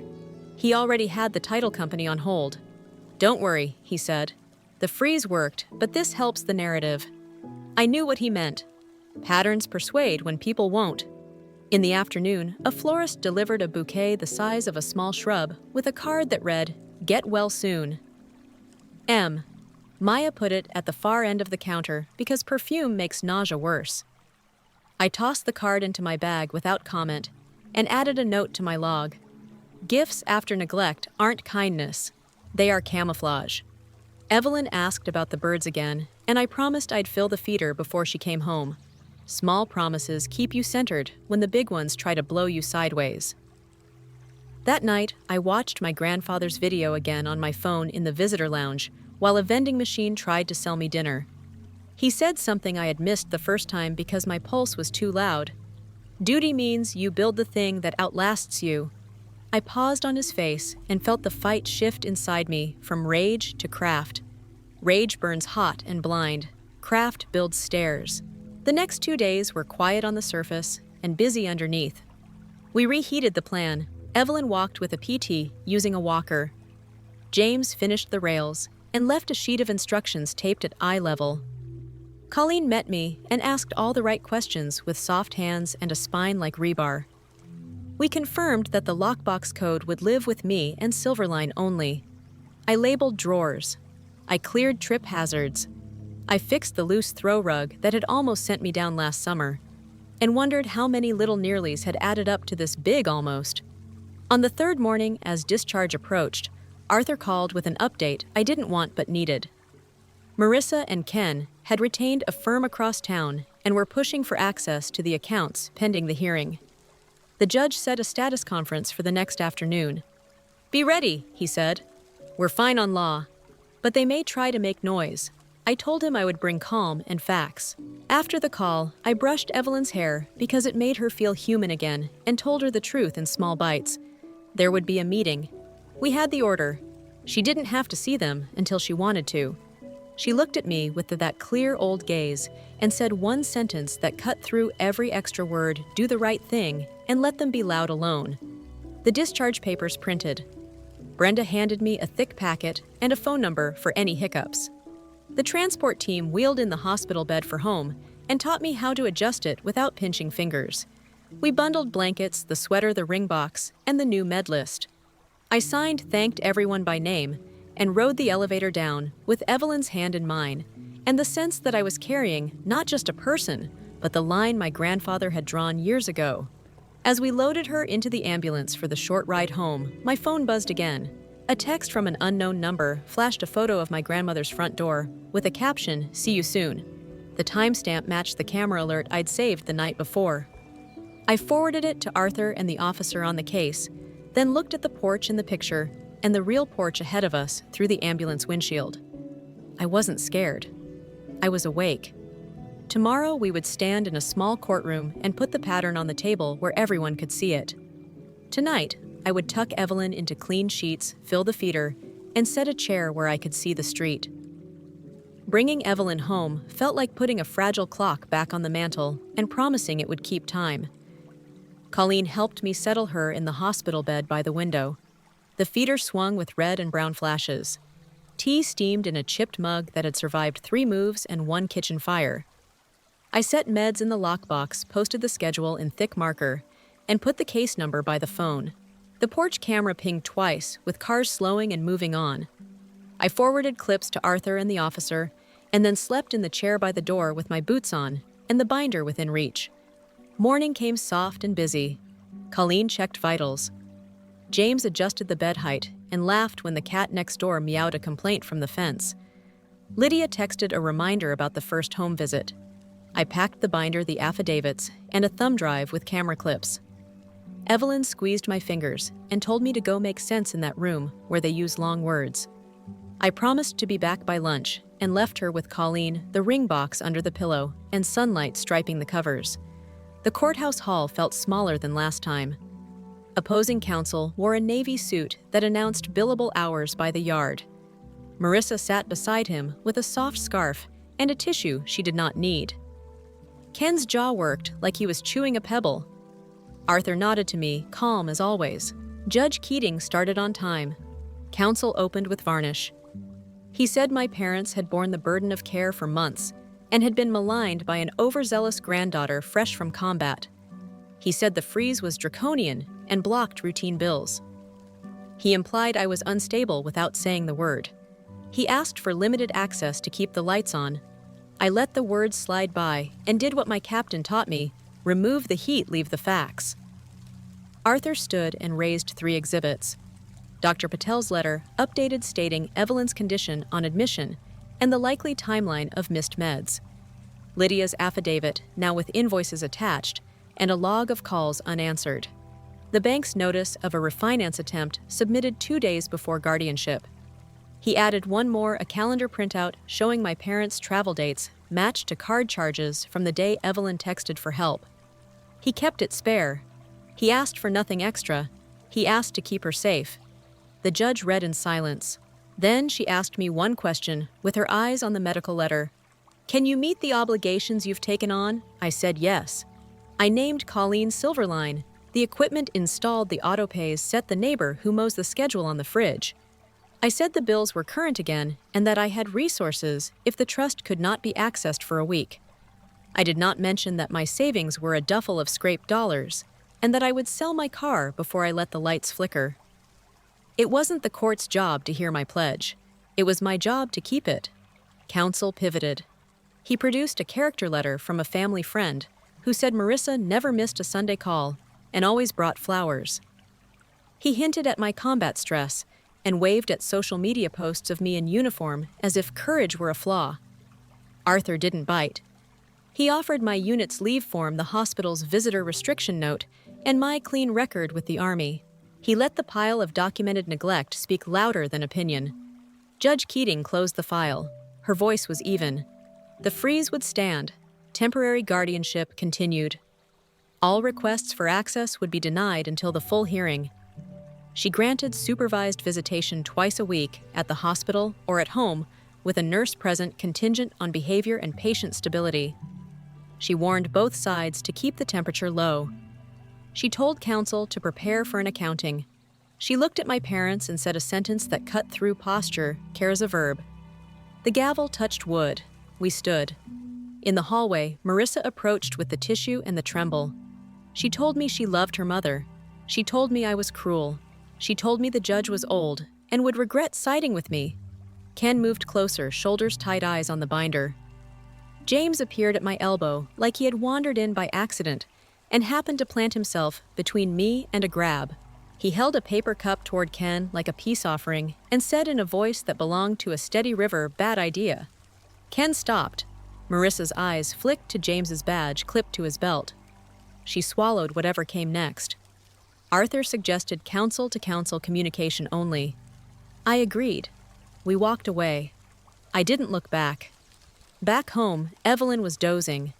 Speaker 1: He already had the title company on hold. "Don't worry," he said. "The freeze worked, but this helps the narrative." I knew what he meant. Patterns persuade when people won't. In the afternoon, a florist delivered a bouquet the size of a small shrub with a card that read, "Get well soon." M. Maya put it at the far end of the counter because perfume makes nausea worse. I tossed the card into my bag without comment and added a note to my log. Gifts after neglect aren't kindness. They are camouflage. Evelyn asked about the birds again, and I promised I'd fill the feeder before she came home. Small promises keep you centered when the big ones try to blow you sideways. That night, I watched my grandfather's video again on my phone in the visitor lounge while a vending machine tried to sell me dinner. He said something I had missed the first time because my pulse was too loud. Duty means you build the thing that outlasts you. I paused on his face and felt the fight shift inside me from rage to craft. Rage burns hot and blind. Craft builds stairs. The next 2 days were quiet on the surface and busy underneath. We reheated the plan. Evelyn walked with a PT using a walker. James finished the rails and left a sheet of instructions taped at eye level. Colleen met me and asked all the right questions with soft hands and a spine like rebar. We confirmed that the lockbox code would live with me and Silverline only. I labeled drawers. I cleared trip hazards. I fixed the loose throw rug that had almost sent me down last summer, and wondered how many little nearlies had added up to this big almost. On the third morning, as discharge approached, Arthur called with an update I didn't want but needed. Marissa and Ken had retained a firm across town and were pushing for access to the accounts pending the hearing. The judge set a status conference for the next afternoon. "Be ready," he said. "We're fine on law, but they may try to make noise." I told him I would bring calm and facts. After the call, I brushed Evelyn's hair because it made her feel human again and told her the truth in small bites. There would be a meeting. We had the order. She didn't have to see them until she wanted to. She looked at me with that clear old gaze and said one sentence that cut through every extra word: do the right thing and let them be loud alone. The discharge papers printed. Brenda handed me a thick packet and a phone number for any hiccups. The transport team wheeled in the hospital bed for home and taught me how to adjust it without pinching fingers. We bundled blankets, the sweater, the ring box, and the new med list. I signed thanked everyone by name and rode the elevator down with Evelyn's hand in mine and the sense that I was carrying not just a person, but the line my grandfather had drawn years ago. As we loaded her into the ambulance for the short ride home, my phone buzzed again. A text from an unknown number flashed a photo of my grandmother's front door with a caption, "See you soon." The timestamp matched the camera alert I'd saved the night before. I forwarded it to Arthur and the officer on the case, then looked at the porch in the picture and the real porch ahead of us through the ambulance windshield. I wasn't scared. I was awake. Tomorrow we would stand in a small courtroom and put the pattern on the table where everyone could see it. Tonight, I would tuck Evelyn into clean sheets, fill the feeder, and set a chair where I could see the street. Bringing Evelyn home felt like putting a fragile clock back on the mantel and promising it would keep time. Colleen helped me settle her in the hospital bed by the window. The feeder swung with red and brown flashes. Tea steamed in a chipped mug that had survived 3 moves and 1 kitchen fire. I set meds in the lockbox, posted the schedule in thick marker, and put the case number by the phone. The porch camera pinged twice, with cars slowing and moving on. I forwarded clips to Arthur and the officer, and then slept in the chair by the door with my boots on and the binder within reach. Morning came soft and busy. Colleen checked vitals. James adjusted the bed height and laughed when the cat next door meowed a complaint from the fence. Lydia texted a reminder about the first home visit. I packed the binder, the affidavits, and a thumb drive with camera clips. Evelyn squeezed my fingers and told me to go make sense in that room where they use long words. I promised to be back by lunch and left her with Colleen, the ring box under the pillow, and sunlight striping the covers. The courthouse hall felt smaller than last time. Opposing counsel wore a navy suit that announced billable hours by the yard. Marissa sat beside him with a soft scarf and a tissue she did not need. Ken's jaw worked like he was chewing a pebble. Arthur nodded to me, calm as always. Judge Keating started on time. Counsel opened with varnish. He said my parents had borne the burden of care for months and had been maligned by an overzealous granddaughter fresh from combat. He said the freeze was draconian and blocked routine bills. He implied I was unstable without saying the word. He asked for limited access to keep the lights on. I let the words slide by and did what my captain taught me: remove the heat, leave the facts. Arthur stood and raised 3 exhibits. Dr. Patel's letter updated stating Evelyn's condition on admission and the likely timeline of missed meds. Lydia's affidavit, now with invoices attached, and a log of calls unanswered. The bank's notice of a refinance attempt submitted 2 days before guardianship. He added one more, a calendar printout showing my parents' travel dates matched to card charges from the day Evelyn texted for help. He kept it spare. He asked for nothing extra. He asked to keep her safe. The judge read in silence. Then she asked me one question, with her eyes on the medical letter. "Can you meet the obligations you've taken on?" I said yes. I named Colleen Silverline. The equipment installed, the autopays set the neighbor who mows the schedule on the fridge. I said the bills were current again and that I had resources if the trust could not be accessed for a week. I did not mention that my savings were a duffel of scraped dollars and that I would sell my car before I let the lights flicker. It wasn't the court's job to hear my pledge. It was my job to keep it. Counsel pivoted. He produced a character letter from a family friend who said Marissa never missed a Sunday call and always brought flowers. He hinted at my combat stress and waved at social media posts of me in uniform as if courage were a flaw. Arthur didn't bite. He offered my unit's leave form, the hospital's visitor restriction note, and my clean record with the Army. He let the pile of documented neglect speak louder than opinion. Judge Keating closed the file. Her voice was even. The freeze would stand. Temporary guardianship continued. All requests for access would be denied until the full hearing. She granted supervised visitation twice a week at the hospital or at home with a nurse present contingent on behavior and patient stability. She warned both sides to keep the temperature low. She told counsel to prepare for an accounting. She looked at my parents and said a sentence that cut through posture, care as a verb. The gavel touched wood. We stood. In the hallway, Marissa approached with the tissue and the tremble. She told me she loved her mother. She told me I was cruel. She told me the judge was old and would regret siding with me. Ken moved closer, shoulders tight, eyes on the binder. James appeared at my elbow like he had wandered in by accident and happened to plant himself between me and a grab. He held a paper cup toward Ken like a peace offering and said in a voice that belonged to a steady river, "Bad idea." Ken stopped. Marissa's eyes flicked to James's badge clipped to his belt. She swallowed whatever came next. Arthur suggested counsel-to-counsel communication only. I agreed. We walked away. I didn't look back. Back home, Evelyn was dozing.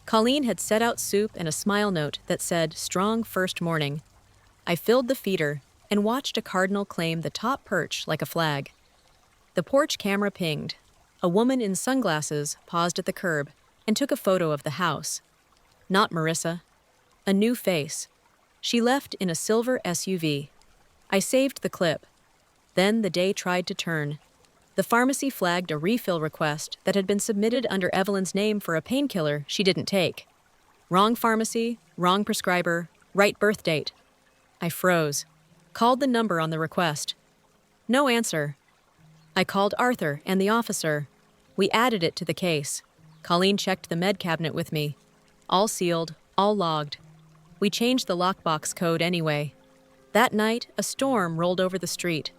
Speaker 1: Colleen had set out soup and a smile note that said, "Strong first morning." I filled the feeder and watched a cardinal claim the top perch like a flag. The porch camera pinged. A woman in sunglasses paused at the curb and took a photo of the house. Not Marissa. A new face. She left in a silver SUV. I saved the clip. Then the day tried to turn. The pharmacy flagged a refill request that had been submitted under Evelyn's name for a painkiller she didn't take. Wrong pharmacy, wrong prescriber, right birth date. I froze. Called the number on the request. No answer. I called Arthur and the officer. We added it to the case. Colleen checked the med cabinet with me. All sealed, all logged. We changed the lockbox code anyway. That night, a storm rolled over the street.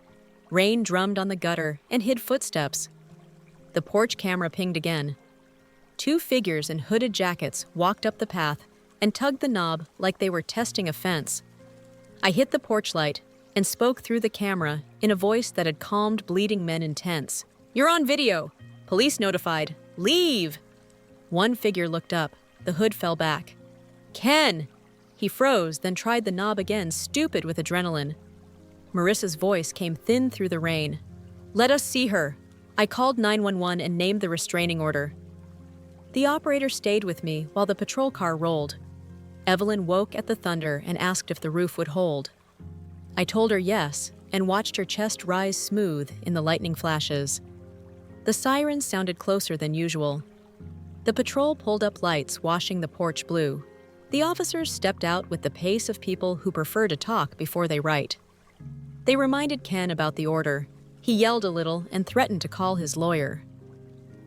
Speaker 1: Rain drummed on the gutter and hid footsteps. The porch camera pinged again. 2 figures in hooded jackets walked up the path and tugged the knob like they were testing a fence. I hit the porch light and spoke through the camera in a voice that had calmed bleeding men intense. "You're on video. Police notified. Leave!" One figure looked up. The hood fell back. "Ken!" He froze, then tried the knob again, stupid with adrenaline. Marissa's voice came thin through the rain. "Let us see her." I called 911 and named the restraining order. The operator stayed with me while the patrol car rolled. Evelyn woke at the thunder and asked if the roof would hold. I told her yes, and watched her chest rise smooth in the lightning flashes. The sirens sounded closer than usual. The patrol pulled up lights, washing the porch blue. The officers stepped out with the pace of people who prefer to talk before they write. They reminded Ken about the order. He yelled a little and threatened to call his lawyer.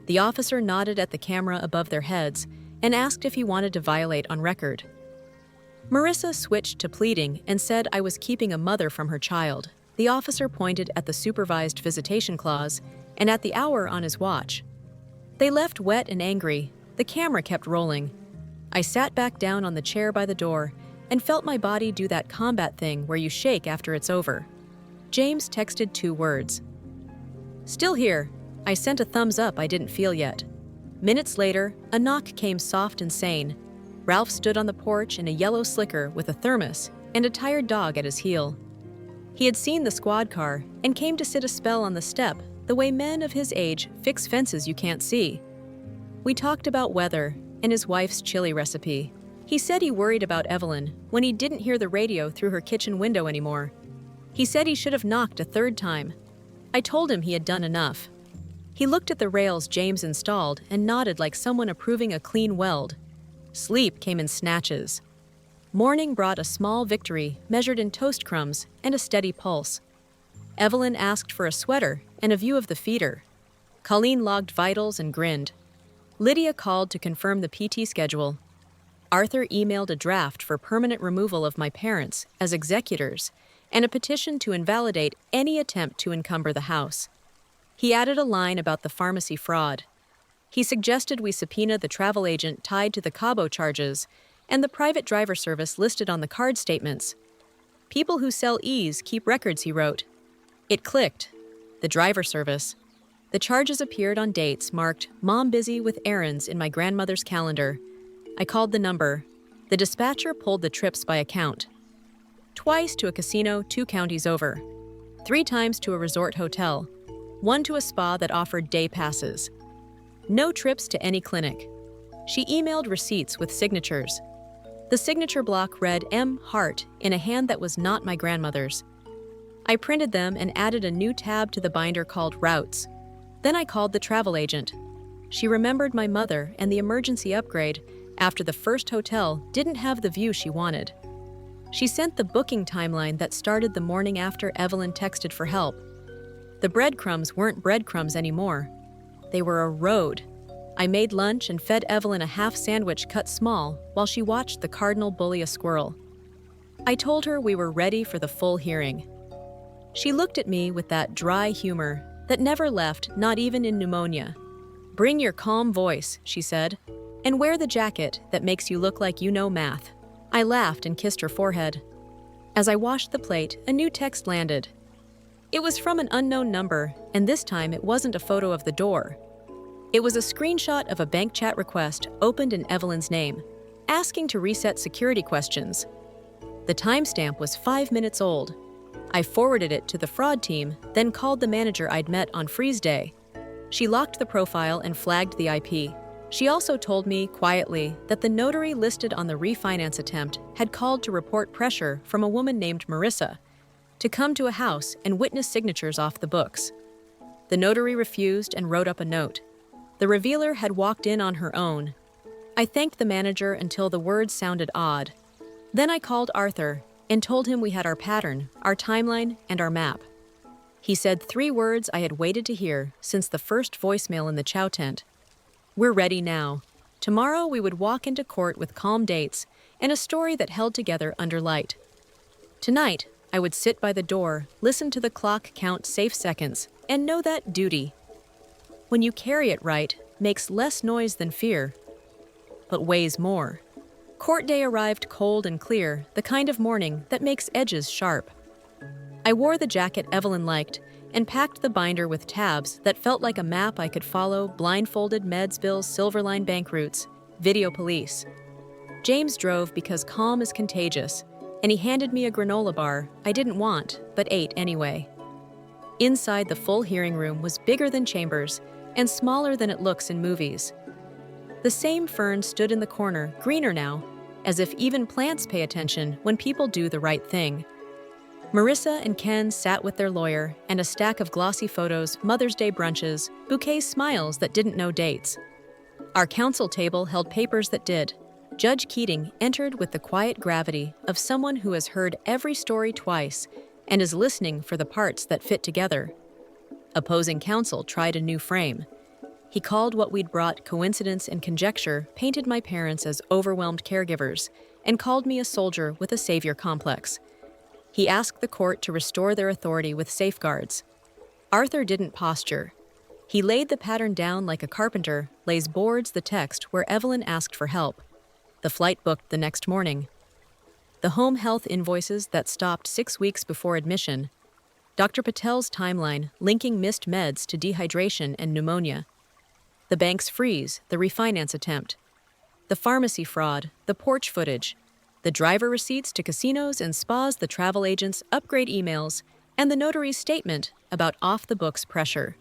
Speaker 1: The officer nodded at the camera above their heads and asked if he wanted to violate on record. Marissa switched to pleading and said I was keeping a mother from her child. The the officer pointed at the supervised visitation clause and at the hour on his watch. They left wet and angry. The camera kept rolling. I sat back down on the chair by the door and felt my body do that combat thing where you shake after it's over. James texted 2 words. "Still here." I sent a thumbs up I didn't feel yet. Minutes later, a knock came soft and sane. Ralph stood on the porch in a yellow slicker with a thermos and a tired dog at his heel. He had seen the squad car and came to sit a spell on the step, the way men of his age fix fences you can't see. We talked about weather and his wife's chili recipe. He said he worried about Evelyn when he didn't hear the radio through her kitchen window anymore. He said he should have knocked a 3rd time. I told him he had done enough. He looked at the rails James installed and nodded like someone approving a clean weld. Sleep came in snatches. Morning brought a small victory measured in toast crumbs and a steady pulse. Evelyn asked for a sweater and a view of the feeder. Colleen logged vitals and grinned. Lydia called to confirm the PT schedule. Arthur emailed a draft for permanent removal of my parents as executors and a petition to invalidate any attempt to encumber the house. He added a line about the pharmacy fraud. He suggested we subpoena the travel agent tied to the Cabo charges and the private driver service listed on the card statements. People who sell ease keep records, he wrote. It clicked. The driver service. The charges appeared on dates marked "Mom busy with errands" in my grandmother's calendar. I called the number. The dispatcher pulled the trips by account. Twice to a casino 2 counties over. 3 times to a resort hotel. 1 to a spa that offered day passes. No trips to any clinic. She emailed receipts with signatures. The signature block read M. Hart in a hand that was not my grandmother's. I printed them and added a new tab to the binder called Routes. Then I called the travel agent. She remembered my mother and the emergency upgrade after the first hotel didn't have the view she wanted. She sent the booking timeline that started the morning after Evelyn texted for help. The breadcrumbs weren't breadcrumbs anymore. They were a road. I made lunch and fed Evelyn a half sandwich cut small while she watched the cardinal bully a squirrel. I told her we were ready for the full hearing. She looked at me with that dry humor that never left, not even in pneumonia. "Bring your calm voice," she said, "and wear the jacket that makes you look like you know math." I laughed and kissed her forehead. As I washed the plate, a new text landed. It was from an unknown number, and this time it wasn't a photo of the door. It was a screenshot of a bank chat request opened in Evelyn's name, asking to reset security questions. The timestamp was 5 minutes old. I forwarded it to the fraud team, then called the manager I'd met on freeze day. She locked the profile and flagged the IP. She also told me, quietly, that the notary listed on the refinance attempt had called to report pressure from a woman named Marissa to come to a house and witness signatures off the books. The notary refused and wrote up a note. The revealer had walked in on her own. I thanked the manager until the words sounded odd. Then I called Arthur and told him we had our pattern, our timeline, and our map. He said 3 words I had waited to hear since the first voicemail in the chow tent. "We're ready now." Tomorrow we would walk into court with calm dates and a story that held together under light. Tonight, I would sit by the door, listen to the clock count safe seconds, and know that duty, when you carry it right, makes less noise than fear, but weighs more. Court day arrived cold and clear, the kind of morning that makes edges sharp. I wore the jacket Evelyn liked and packed the binder with tabs that felt like a map I could follow: blindfolded meds bills, Silverline bank routes, video police. James drove because calm is contagious, and he handed me a granola bar I didn't want, but ate anyway. Inside, the full hearing room was bigger than chambers and smaller than it looks in movies. The same fern stood in the corner, greener now, as if even plants pay attention when people do the right thing. Marissa and Ken sat with their lawyer and a stack of glossy photos, Mother's Day brunches, bouquets, smiles that didn't know dates. Our counsel table held papers that did. Judge Keating entered with the quiet gravity of someone who has heard every story twice and is listening for the parts that fit together. Opposing counsel tried a new frame. He called what we'd brought coincidence and conjecture, painted my parents as overwhelmed caregivers, and called me a soldier with a savior complex. He asked the court to restore their authority with safeguards. Arthur didn't posture. He laid the pattern down like a carpenter lays boards the text where Evelyn asked for help. The flight booked the next morning. The home health invoices that stopped 6 weeks before admission. Dr. Patel's timeline linking missed meds to dehydration and pneumonia. The bank's freeze, the refinance attempt. The pharmacy fraud, the porch footage. The driver receipts to casinos and spas, the travel agent's upgrade emails, and the notary's statement about off-the-books pressure.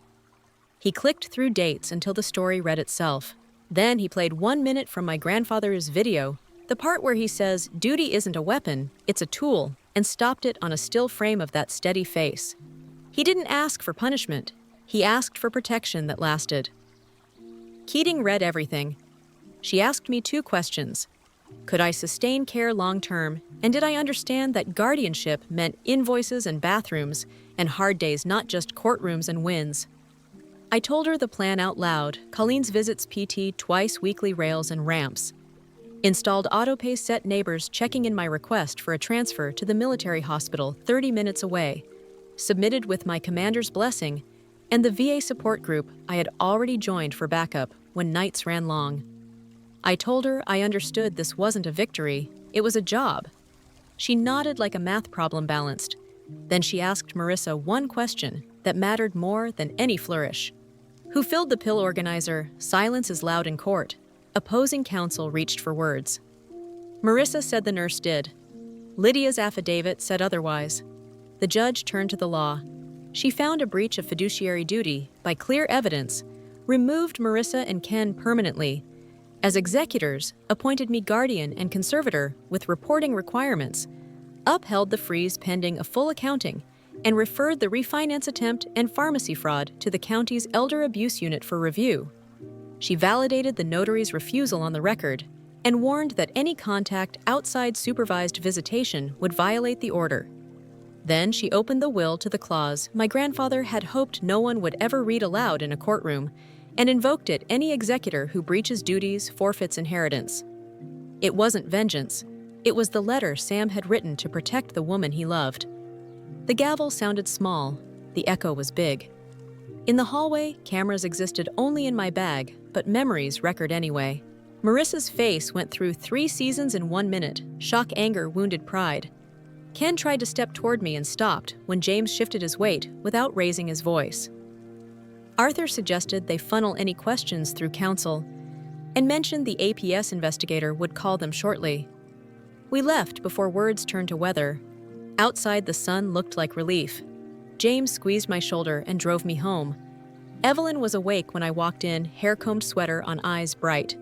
Speaker 1: He clicked through dates until the story read itself. Then he played 1 minute from my grandfather's video, the part where he says duty isn't a weapon, it's a tool, and stopped it on a still frame of that steady face. He didn't ask for punishment. He asked for protection that lasted. Keating read everything. She asked me 2 questions. Could I sustain care long-term, and did I understand that guardianship meant invoices and bathrooms, and hard days, not just courtrooms and wins? I told her the plan out loud. Colleen's visits PT twice weekly, rails and ramps. Installed autopay set, neighbors checking in my request for a transfer to the military hospital 30 minutes away. Submitted with my commander's blessing, and the VA support group I had already joined for backup when nights ran long. I told her I understood this wasn't a victory, it was a job. She nodded like a math problem balanced. Then she asked Marissa one question that mattered more than any flourish. Who filled the pill organizer? Silence is loud in court. Opposing counsel reached for words. Marissa said the nurse did. Lydia's affidavit said otherwise. The judge turned to the law. She found a breach of fiduciary duty by clear evidence, removed Marissa and Ken permanently. As executors, appointed me guardian and conservator with reporting requirements, upheld the freeze pending a full accounting, and referred the refinance attempt and pharmacy fraud to the county's elder abuse unit for review. She validated the notary's refusal on the record and warned that any contact outside supervised visitation would violate the order. Then she opened the will to the clause my grandfather had hoped no one would ever read aloud in a courtroom, and invoked it any executor who breaches duties forfeits inheritance. It wasn't vengeance. It was the letter Sam had written to protect the woman he loved. The gavel sounded small. The echo was big. In the hallway, cameras existed only in my bag, but memories record anyway. Marissa's face went through 3 seasons in 1 minute, shock, anger, wounded pride. Ken tried to step toward me and stopped when James shifted his weight without raising his voice. Arthur suggested they funnel any questions through counsel and mentioned the APS investigator would call them shortly. We left before words turned to weather. Outside, the sun looked like relief. James squeezed my shoulder and drove me home. Evelyn was awake when I walked in, hair-combed sweater on, eyes bright.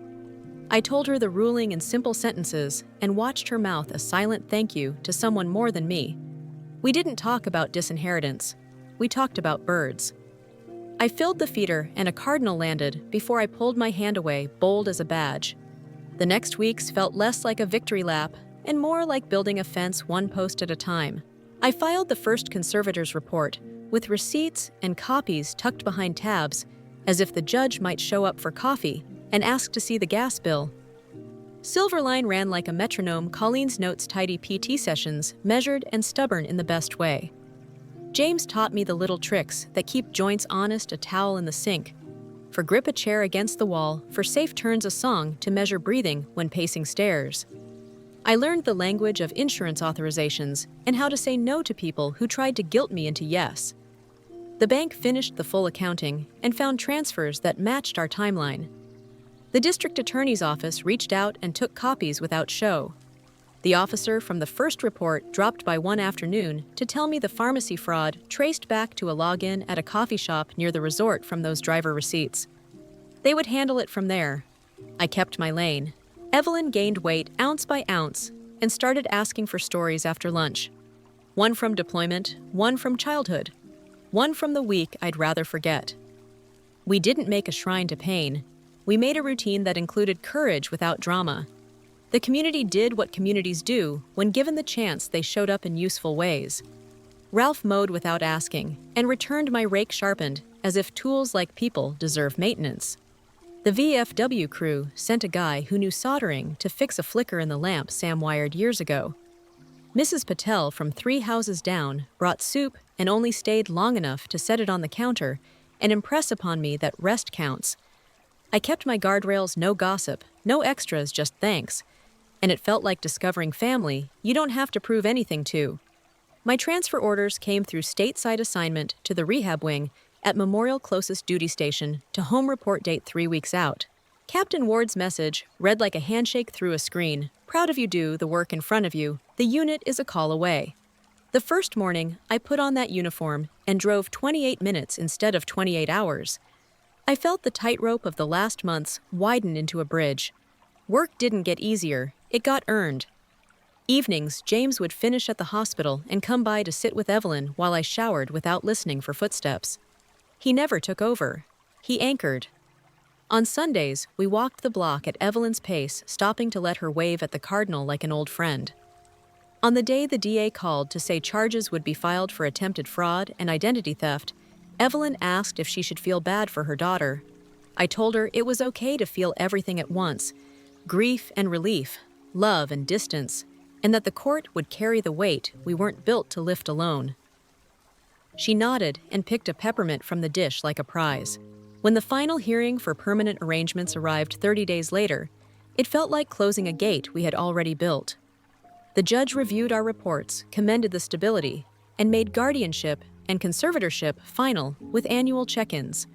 Speaker 1: I told her the ruling in simple sentences and watched her mouth a silent thank you to someone more than me. We didn't talk about disinheritance. We talked about birds. I filled the feeder and a cardinal landed before I pulled my hand away, bold as a badge. The next weeks felt less like a victory lap and more like building a fence 1 post at a time. I filed the first conservator's report with receipts and copies tucked behind tabs, as if the judge might show up for coffee and ask to see the gas bill. Silverline ran like a metronome, Colleen's notes tidy, PT sessions measured and stubborn in the best way. James taught me the little tricks that keep joints honest, a towel in the sink. For grip a chair against the wall, for safe turns a song to measure breathing when pacing stairs. I learned the language of insurance authorizations and how to say no to people who tried to guilt me into yes. The bank finished the full accounting and found transfers that matched our timeline. The district attorney's office reached out and took copies without show. The officer from the first report dropped by one afternoon to tell me the pharmacy fraud traced back to a login at a coffee shop near the resort from those driver receipts. They would handle it from there. I kept my lane. Evelyn gained weight ounce by ounce and started asking for stories after lunch. One from deployment, one from childhood, one from the week I'd rather forget. We didn't make a shrine to pain. We made a routine that included courage without drama. The community did what communities do when given the chance. They showed up in useful ways. Ralph mowed without asking and returned my rake sharpened, as if tools like people deserve maintenance. The VFW crew sent a guy who knew soldering to fix a flicker in the lamp Sam wired years ago. Mrs. Patel from 3 houses down brought soup and only stayed long enough to set it on the counter and impress upon me that rest counts. I kept my guardrails no gossip, no extras, just thanks. And it felt like discovering family you don't have to prove anything to. My transfer orders came through stateside assignment to the rehab wing at Memorial closest duty station to home report date 3 weeks out. Captain Ward's message read like a handshake through a screen. Proud of you, do the work in front of you. The unit is a call away. The first morning, I put on that uniform and drove 28 minutes instead of 28 hours. I felt the tightrope of the last months widen into a bridge. Work didn't get easier, it got earned. Evenings, James would finish at the hospital and come by to sit with Evelyn while I showered without listening for footsteps. He never took over. He anchored. On Sundays, we walked the block at Evelyn's pace, stopping to let her wave at the cardinal like an old friend. On the day the DA called to say charges would be filed for attempted fraud and identity theft, Evelyn asked if she should feel bad for her daughter. I told her it was okay to feel everything at once, grief and relief, love and distance, and that the court would carry the weight we weren't built to lift alone. She nodded and picked a peppermint from the dish like a prize. When the final hearing for permanent arrangements arrived 30 days later, it felt like closing a gate we had already built. The judge reviewed our reports, commended the stability, and made guardianship and conservatorship final with annual check-ins.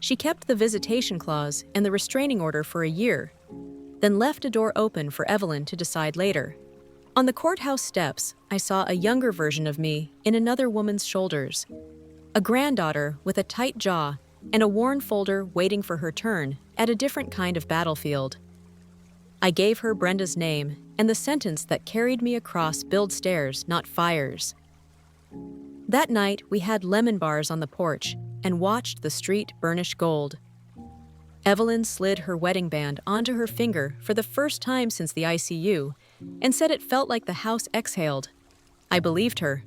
Speaker 1: She kept the visitation clause and the restraining order for a year, then left a door open for Evelyn to decide later. On the courthouse steps, I saw a younger version of me in another woman's shoulders, a granddaughter with a tight jaw and a worn folder waiting for her turn at a different kind of battlefield. I gave her Brenda's name and the sentence that carried me across build stairs, not fires. That night, we had lemon bars on the porch and watched the street burnish gold. Evelyn slid her wedding band onto her finger for the first time since the ICU and said it felt like the house exhaled. I believed her.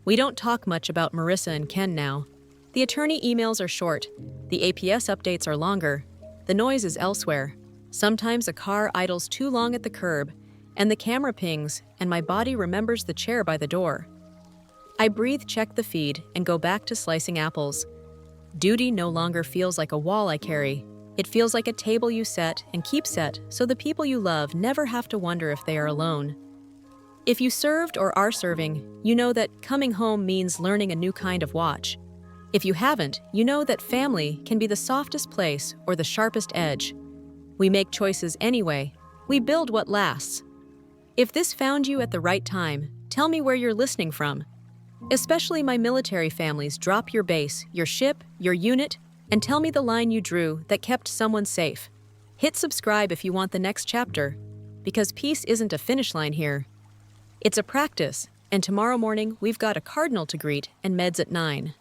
Speaker 1: We don't talk much about Marissa and Ken now. The attorney emails are short, the APS updates are longer, the noise is elsewhere. Sometimes a car idles too long at the curb, and the camera pings, and my body remembers the chair by the door. I breathe, check the feed, and go back to slicing apples. Duty no longer feels like a wall I carry. It feels like a table you set and keep set so the people you love never have to wonder if they are alone. If you served or are serving, you know that coming home means learning a new kind of watch. If you haven't, you know that family can be the softest place or the sharpest edge. We make choices anyway. We build what lasts. If this found you at the right time, tell me where you're listening from. Especially my military families, drop your base, your ship, your unit, and tell me the line you drew that kept someone safe. Hit subscribe if you want the next chapter, because peace isn't a finish line here. It's a practice, and tomorrow morning we've got a cardinal to greet and meds at 9.